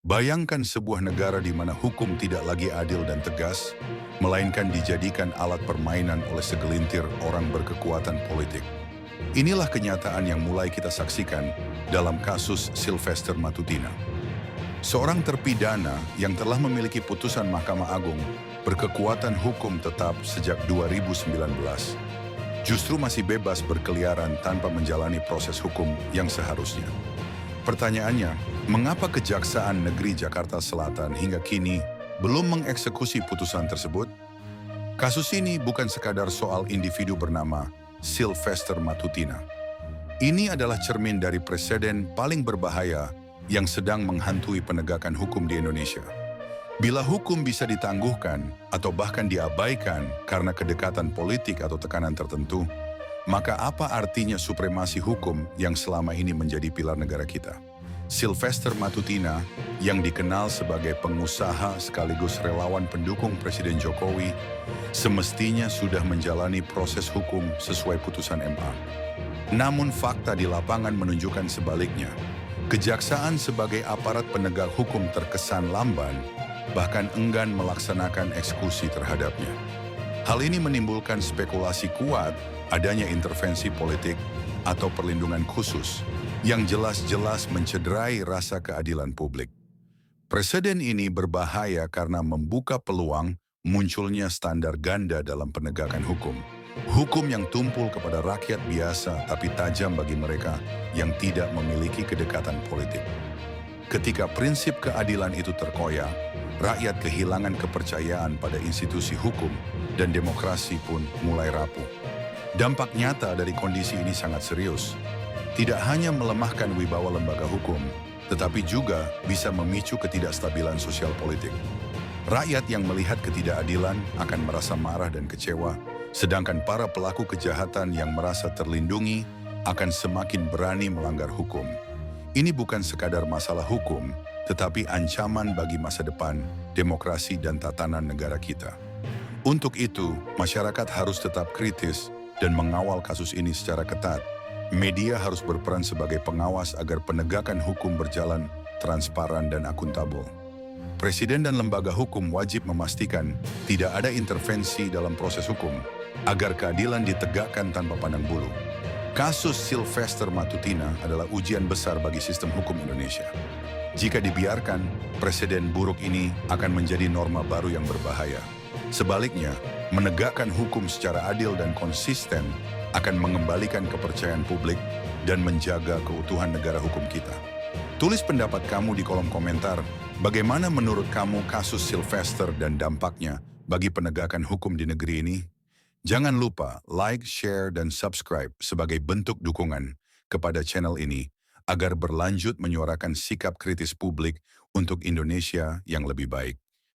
Bayangkan sebuah negara di mana hukum tidak lagi adil dan tegas, melainkan dijadikan alat permainan oleh segelintir orang berkekuatan politik. Inilah kenyataan yang mulai kita saksikan dalam kasus Sylvester Matutina. Seorang terpidana yang telah memiliki putusan Mahkamah Agung berkekuatan hukum tetap sejak 2019, justru masih bebas berkeliaran tanpa menjalani proses hukum yang seharusnya. Pertanyaannya, mengapa Kejaksaan Negeri Jakarta Selatan hingga kini belum mengeksekusi putusan tersebut? Kasus ini bukan sekadar soal individu bernama Sylvester Matutina. Ini adalah cermin dari preseden paling berbahaya yang sedang menghantui penegakan hukum di Indonesia. Bila hukum bisa ditangguhkan atau bahkan diabaikan karena kedekatan politik atau tekanan tertentu, maka apa artinya supremasi hukum yang selama ini menjadi pilar negara kita? Sylvester Matutina, yang dikenal sebagai pengusaha sekaligus relawan pendukung Presiden Jokowi, semestinya sudah menjalani proses hukum sesuai putusan MA. Namun fakta di lapangan menunjukkan sebaliknya. Kejaksaan sebagai aparat penegak hukum terkesan lamban, bahkan enggan melaksanakan eksekusi terhadapnya. Hal ini menimbulkan spekulasi kuat adanya intervensi politik atau perlindungan khusus yang jelas-jelas mencederai rasa keadilan publik. Preseden ini berbahaya karena membuka peluang munculnya standar ganda dalam penegakan hukum. Hukum yang tumpul kepada rakyat biasa tapi tajam bagi mereka yang tidak memiliki kedekatan politik. Ketika prinsip keadilan itu terkoyak, rakyat kehilangan kepercayaan pada institusi hukum dan demokrasi pun mulai rapuh. Dampak nyata dari kondisi ini sangat serius. Tidak hanya melemahkan wibawa lembaga hukum, tetapi juga bisa memicu ketidakstabilan sosial politik. Rakyat yang melihat ketidakadilan akan merasa marah dan kecewa, sedangkan para pelaku kejahatan yang merasa terlindungi akan semakin berani melanggar hukum. Ini bukan sekadar masalah hukum, tetapi ancaman bagi masa depan, demokrasi dan tatanan negara kita. Untuk itu, masyarakat harus tetap kritis dan mengawal kasus ini secara ketat. Media harus berperan sebagai pengawas agar penegakan hukum berjalan transparan dan akuntabel. Presiden dan lembaga hukum wajib memastikan tidak ada intervensi dalam proses hukum agar keadilan ditegakkan tanpa pandang bulu. Kasus Sylvester Matutina adalah ujian besar bagi sistem hukum Indonesia. Jika dibiarkan, presiden buruk ini akan menjadi norma baru yang berbahaya. Sebaliknya, menegakkan hukum secara adil dan konsisten akan mengembalikan kepercayaan publik dan menjaga keutuhan negara hukum kita. Tulis pendapat kamu di kolom komentar, bagaimana menurut kamu kasus Sylvester dan dampaknya bagi penegakan hukum di negeri ini? Jangan lupa like, share, dan subscribe sebagai bentuk dukungan kepada channel ini agar berlanjut menyuarakan sikap kritis publik untuk Indonesia yang lebih baik.